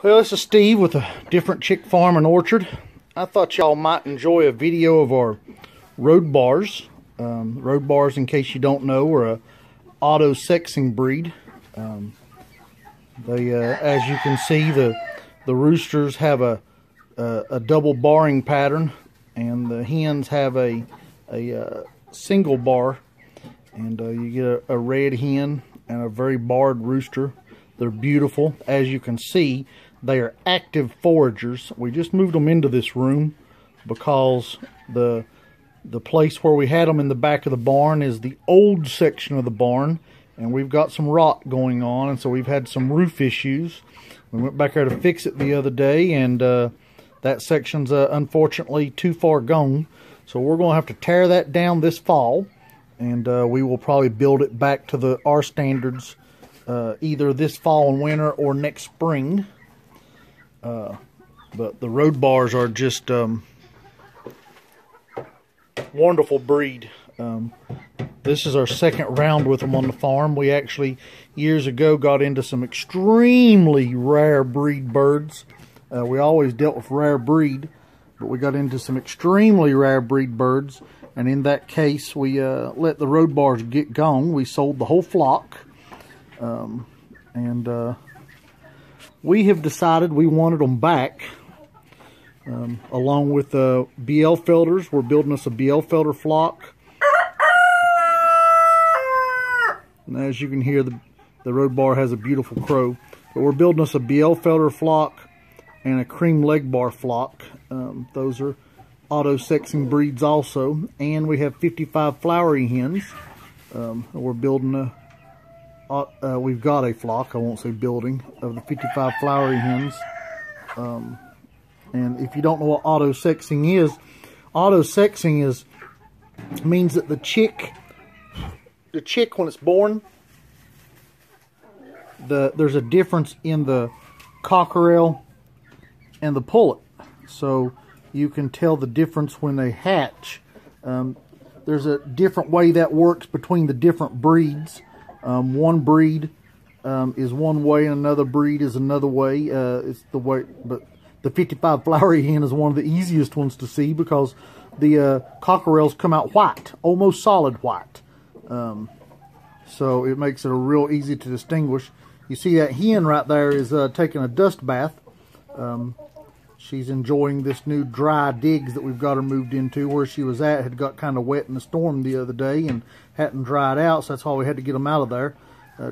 Well, this is Steve with a different chick farm and orchard. I thought y'all might enjoy a video of our Rhodebars. Rhodebars, in case you don't know, are a auto-sexing breed. As you can see, the roosters have a double barring pattern, and the hens have a single bar. And you get a red hen and a very barred rooster. They're beautiful. As you can see, they are active foragers. We just moved them into this room because the place where we had them in the back of the barn is the old section of the barn, and we've got some rot going on, and so we've had some roof issues. We went back there to fix it the other day, and that section's unfortunately too far gone. So we're going to have to tear that down this fall, and we will probably build it back to our standards either this fall and winter or next spring. But the Rhodebars are just wonderful breed. This is our second round with them on the farm. We actually years ago got into some extremely rare breed birds. We always dealt with rare breed, but we got into some extremely rare breed birds, and in that case we let the Rhodebars get gone. We sold the whole flock, and we have decided we wanted them back, along with Bielefelders. We're building us a Bielefelder flock. And as you can hear, the Rhodebar has a beautiful crow. But we're building us a Bielefelder flock and a cream leg bar flock. Those are auto-sexing breeds also. And we have 55 flowery hens. We're building we've got a flock, I won't say building, of the 55 flowery hens. And if you don't know what auto-sexing is means that the chick when it's born, there's a difference in the cockerel and the pullet. So you can tell the difference when they hatch. There's a different way that works between the different breeds. One breed is one way and another breed is another way. It's the way, but the 55 flowery hen is one of the easiest ones to see because the cockerels come out white, almost solid white. So it makes it a real easy to distinguish. You see that hen right there is taking a dust bath. She's enjoying this new dry digs that we've got her moved into. Where she was at had got kind of wet in the storm the other day and hadn't dried out, so that's why we had to get them out of there.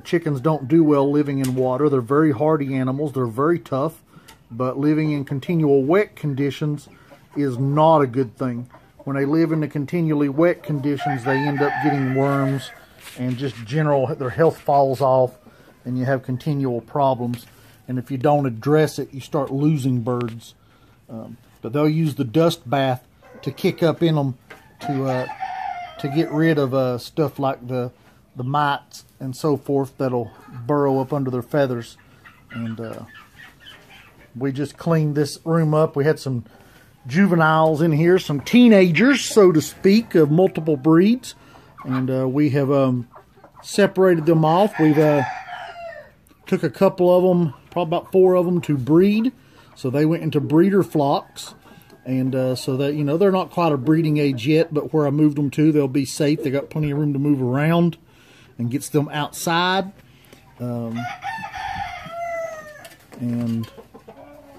Chickens don't do well living in water. They're very hardy animals. They're very tough, but living in continual wet conditions is not a good thing. When they live in the continually wet conditions, they end up getting worms, and just their health falls off, and you have continual problems. And if you don't address it, you start losing birds. But they'll use the dust bath to kick up in them to get rid of stuff like the mites and so forth that'll burrow up under their feathers. And we just cleaned this room up. We had some juveniles in here, some teenagers, so to speak, of multiple breeds. And we have separated them off. We've took a couple of them, probably about 4 of them, to breed. So they went into breeder flocks. And so that, you know, they're not quite a breeding age yet, but where I moved them to, they'll be safe. They got plenty of room to move around and gets them outside. And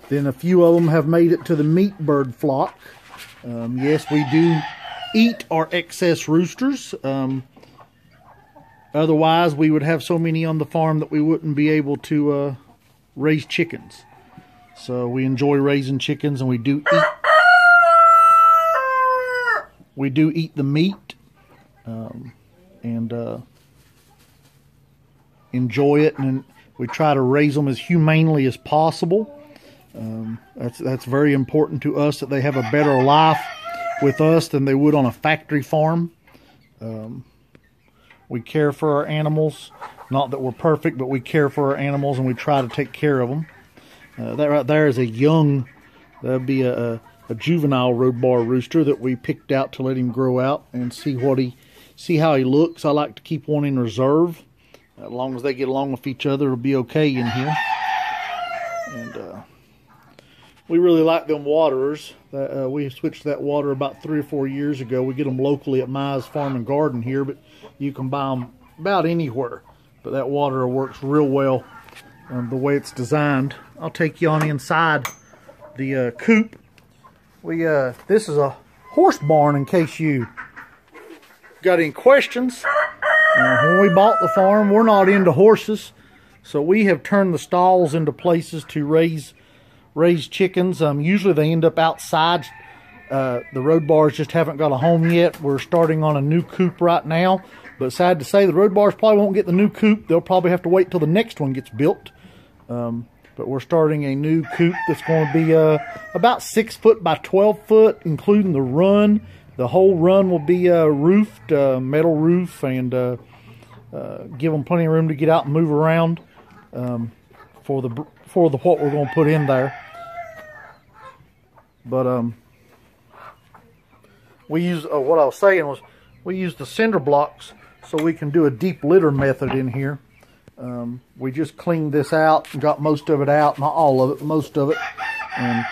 then a few of them have made it to the meat bird flock. Yes, we do eat our excess roosters. Otherwise, we would have so many on the farm that we wouldn't be able to raise chickens. So we enjoy raising chickens, and we do eat the meat, and enjoy it, and we try to raise them as humanely as possible. That's very important to us, that they have a better life with us than they would on a factory farm. We care for our animals. Not that we're perfect, but we care for our animals, and we try to take care of them. That right there is that'd be a juvenile Rhodebar rooster that we picked out to let him grow out and see how he looks. I like to keep one in reserve. As long as they get along with each other, it'll be okay in here. And we really like them waterers. We switched to that water about 3 or 4 years ago. We get them locally at Mize Farm and Garden here, but you can buy them about anywhere. But that waterer works real well the way it's designed. I'll take you on inside the coop. This is a horse barn in case you got any questions. When we bought the farm, we're not into horses, so we have turned the stalls into places to raise chickens. Usually they end up outside. The Rhodebars just haven't got a home yet. We're starting on a new coop right now, but sad to say the Rhodebars probably won't get the new coop. They'll probably have to wait till the next one gets built. But we're starting a new coop that's going to be about 6 foot by 12 foot, including the run. The whole run will be roofed, metal roof, and give them plenty of room to get out and move around for the what we're going to put in there. But we use what I was saying was we use the cinder blocks so we can do a deep litter method in here. We just cleaned this out and got most of it out, not all of it, most of it, and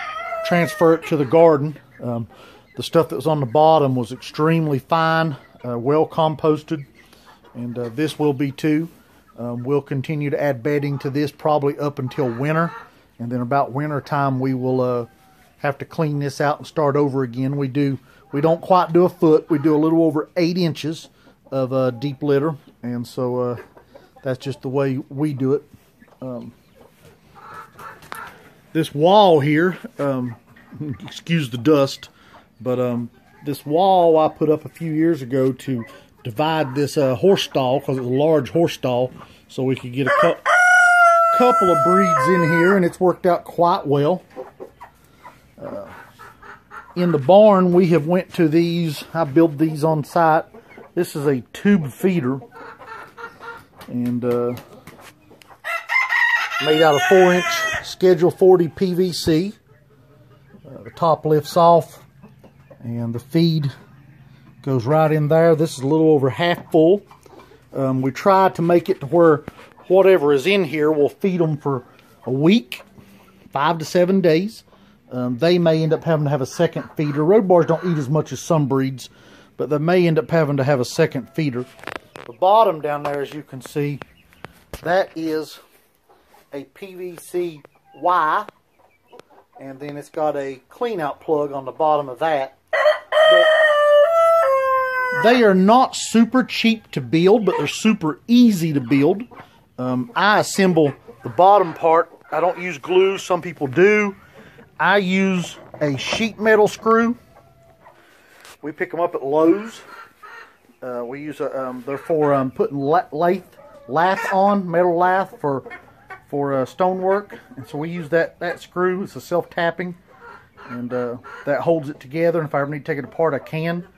transfer it to the garden. The stuff that was on the bottom was extremely fine, well composted, and this will be too. We'll continue to add bedding to this probably up until winter, and then about winter time we will have to clean this out and start over again. We don't quite do a foot, we do a little over 8 inches of deep litter, and so that's just the way we do it. This wall here, excuse the dust, but this wall I put up a few years ago to divide this horse stall, because it was a large horse stall, so we could get a couple of breeds in here, and it's worked out quite well. In the barn, we have went to these. I built these on site. This is a tube feeder, and made out of 4-inch Schedule 40 PVC. The top lifts off, and the feed goes right in there. This is a little over half full. We try to make it to where whatever is in here will feed them for a week, 5 to 7 days. They may end up having to have a second feeder. Rhodebars don't eat as much as some breeds, but they may end up having to have a second feeder. The bottom down there, as you can see, that is a PVC Y, and then it's got a clean out plug on the bottom of that. They are not super cheap to build, but they're super easy to build. I assemble the bottom part. I don't use glue. Some people do. I use a sheet metal screw. We pick them up at Lowe's. We use they're for putting lath on, metal lath for stonework, and so we use that screw. It's a self-tapping, and that holds it together. And if I ever need to take it apart, I can.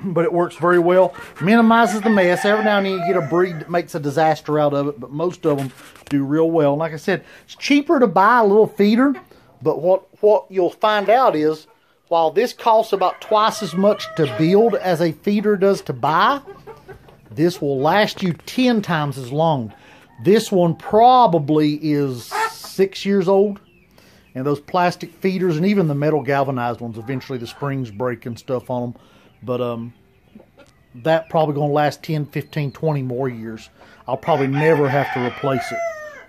But it works very well. Minimizes the mess. Every now and then you get a breed that makes a disaster out of it, but most of them do real well. And like I said, it's cheaper to buy a little feeder, but what you'll find out is, while this costs about twice as much to build as a feeder does to buy, this will last you 10 times as long. This one probably is 6 years old. And those plastic feeders, and even the metal galvanized ones, eventually the springs break and stuff on them. But that probably going to last 10, 15, 20 more years. I'll probably never have to replace it.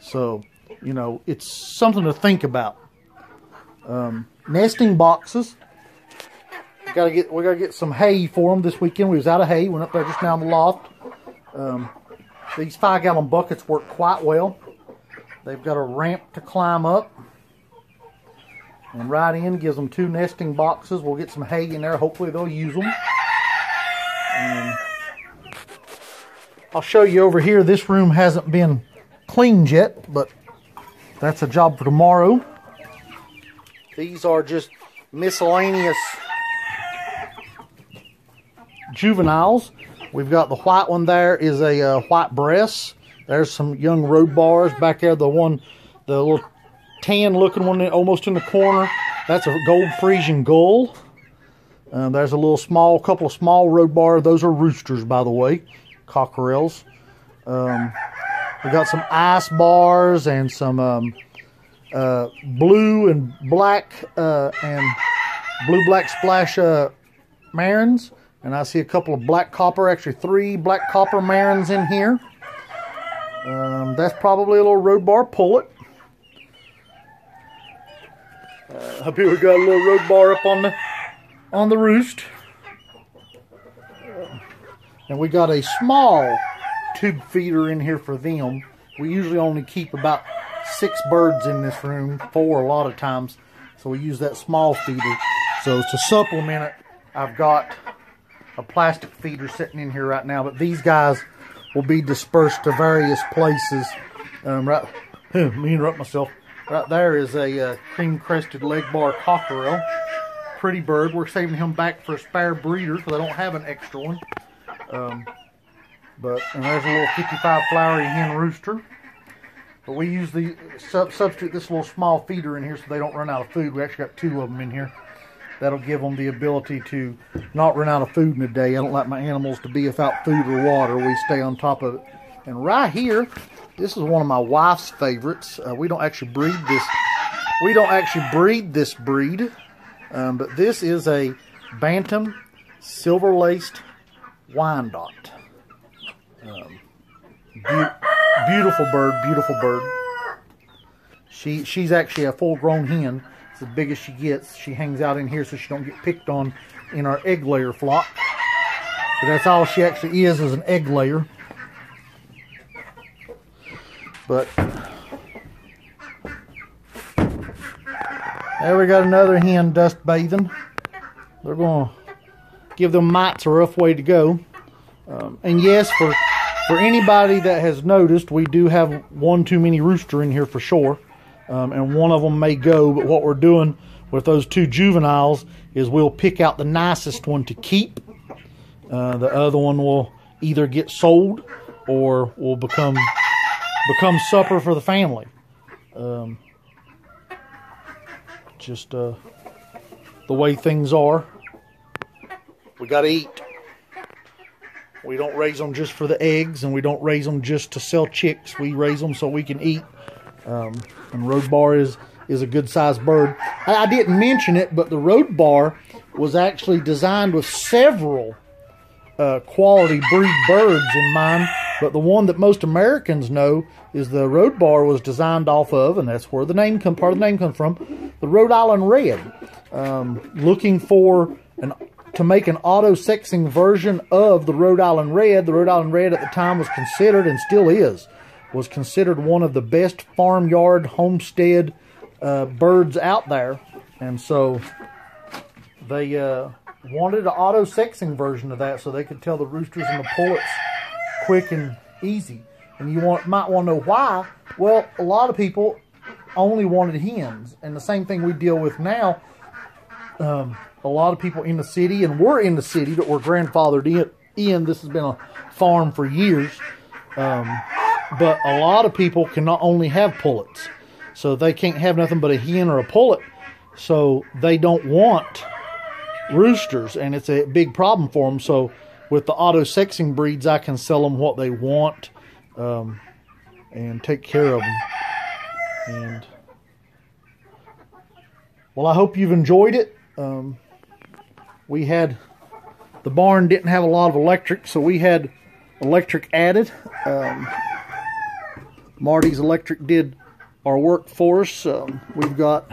So, you know, it's something to think about. Nesting boxes. We gotta get some hay for them this weekend. We was out of hay. Went up there just now in the loft. These 5-gallon buckets work quite well. They've got a ramp to climb up. And right in gives them 2 nesting boxes. We'll get some hay in there. Hopefully they'll use them. I'll show you over here. This room hasn't been cleaned yet, but that's a job for tomorrow. These are just miscellaneous juveniles. We've got the white one there is a white breast. There's some young Rhodebars back there. The little tan looking one almost in the corner, that's a gold Frisian gull. There's a couple of small Rhodebar. Those are roosters, by the way, cockerels. We got some ice bars and some blue and black and blue-black splash marins. And I see a couple of black copper, actually 3 black copper marins in here. That's probably a little Rhodebar pullet. Up here we got a little Rhodebar up on the roost. And we got a small tube feeder in here for them. We usually only keep about 6 birds in this room, 4 a lot of times. So we use that small feeder. So to supplement it, I've got a plastic feeder sitting in here right now. But these guys will be dispersed to various places. Let me interrupt myself. Right there is a cream-crested leg-bar cockerel. Pretty bird. We're saving him back for a spare breeder because I don't have an extra one. And there's a little 55 flowery hen rooster. But we use the substitute this little small feeder in here so they don't run out of food. We actually got 2 of them in here. That'll give them the ability to not run out of food in a day. I don't like my animals to be without food or water. We stay on top of it. And right here, this is one of my wife's favorites. We don't actually breed this. We don't actually breed this breed. But this is a Bantam silver-laced Wyandotte. Beautiful bird, beautiful bird. She's actually a full-grown hen. It's as big as she gets. She hangs out in here so she don't get picked on in our egg layer flock. But that's all she actually is an egg layer. But there we got another hen dust bathing. They're going to give them mites a rough way to go. And yes, for anybody that has noticed, we do have one too many rooster in here for sure. And one of them may go, but what we're doing with those 2 juveniles is we'll pick out the nicest one to keep. The other one will either get sold or will become supper for the family. Just the way things are. We gotta eat. We don't raise them just for the eggs, and we don't raise them just to sell chicks. We raise them so we can eat. And Rhodebar is a good sized bird. I didn't mention it, but the Rhodebar was actually designed with several quality breed birds in mind. But the one that most Americans know is the Rhodebar was designed off of, and that's where the name part of the name comes from, the Rhode Island Red. Looking for to make an auto-sexing version of the Rhode Island Red. The Rhode Island Red at the time was considered, and still is, was considered one of the best farmyard homestead birds out there. And so they wanted an auto-sexing version of that so they could tell the roosters and the pullets quick and easy. And you might want to know why. Well, a lot of people only wanted hens. And the same thing we deal with now. A lot of people in the city, and we're in the city that we're grandfathered in. This has been a farm for years. But a lot of people can not only have pullets. So they can't have nothing but a hen or a pullet. So they don't want roosters. And it's a big problem for them. So with the auto-sexing breeds, I can sell them what they want and take care of them. And well, I hope you've enjoyed it. The barn didn't have a lot of electric, so we had electric added. Marty's Electric did our work for us. We've got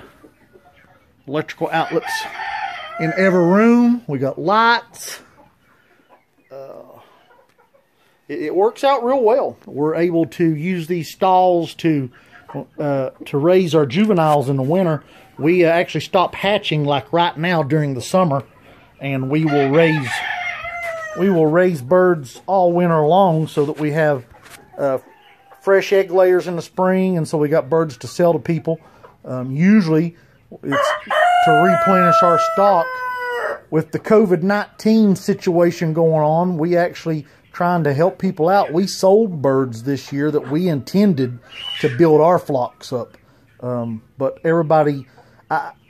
electrical outlets in every room. We got lights. It works out real well. We're able to use these stalls to raise our juveniles in the winter. We actually stop hatching like right now during the summer, and we will raise birds all winter long so that we have fresh egg layers in the spring, and so we got birds to sell to people. Usually it's to replenish our stock. With the COVID-19 situation going on, we actually trying to help people out. We sold birds this year that we intended to build our flocks up. But everybody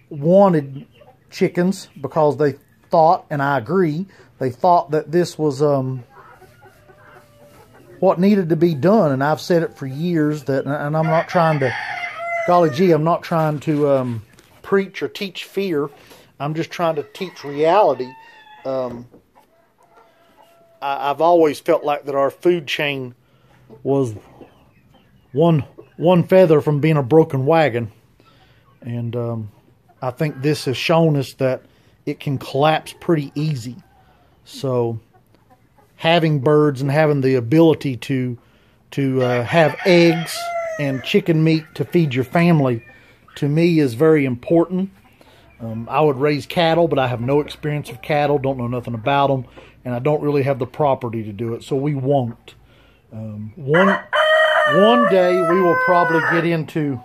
wanted chickens because they thought, and I agree, they thought that this was what needed to be done. And I've said it for years, that, and I'm not trying to golly gee, I'm not trying to preach or teach fear. I'm just trying to teach reality. I've always felt like that our food chain was one feather from being a broken wagon. And I think this has shown us that it can collapse pretty easy. So having birds and having the ability to have eggs and chicken meat to feed your family, to me, is very important. I would raise cattle, but I have no experience of cattle, don't know nothing about them, and I don't really have the property to do it, so we won't. One day we will probably get into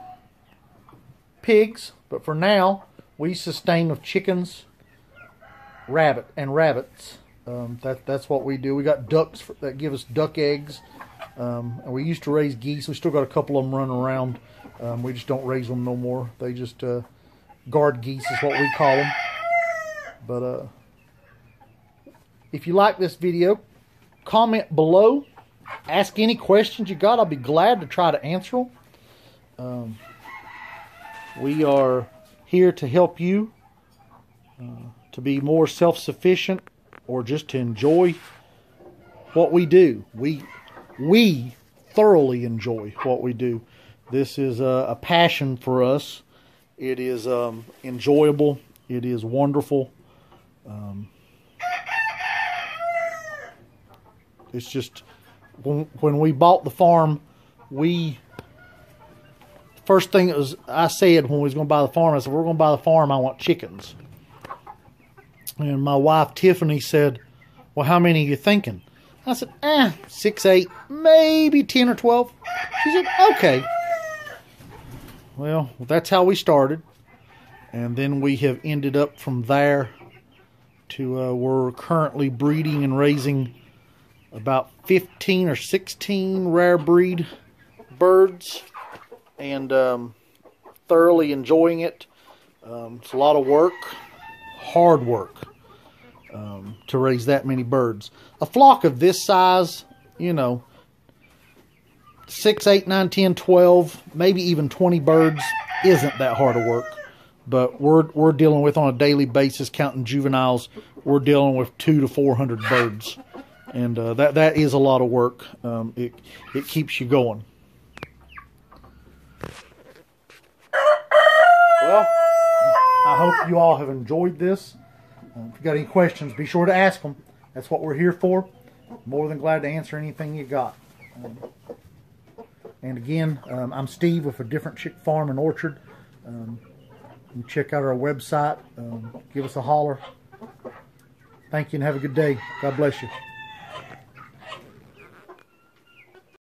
pigs, but for now we sustain with chickens, rabbits. That's what we do. We got ducks that give us duck eggs, and we used to raise geese. We still got a couple of them running around. We just don't raise them no more. They just guard geese is what we call them. But if you like this video, comment below. Ask any questions you got. I'll be glad to try to answer them. We are here to help you to be more self-sufficient, or just to enjoy what we do. We thoroughly enjoy what we do. This is a passion for us. It is enjoyable. It is wonderful. It's just, when we bought the farm, first thing I said when we was going to buy the farm, I said, we're going to buy the farm, I want chickens. And my wife, Tiffany, said, well, how many are you thinking? I said, 6, 8, maybe 10 or 12. She said, okay. Well, that's how we started. And then we have ended up from there to we're currently breeding and raising about 15 or 16 rare breed birds, and thoroughly enjoying it. It's a lot of work, hard work, to raise that many birds. A flock of this size, 6, 8, 9, 10, 12, maybe even 20 birds isn't that hard of work. But we're dealing with, on a daily basis, counting juveniles, we're dealing with 200 to 400 birds. And that is a lot of work. It keeps you going. Well, I hope you all have enjoyed this. If you got any questions, be sure to ask them. That's what we're here for. More than glad to answer anything you got. And again, I'm Steve with A Different Chick Farm and Orchard. You can check out our website. Give us a holler. Thank you and have a good day. God bless you.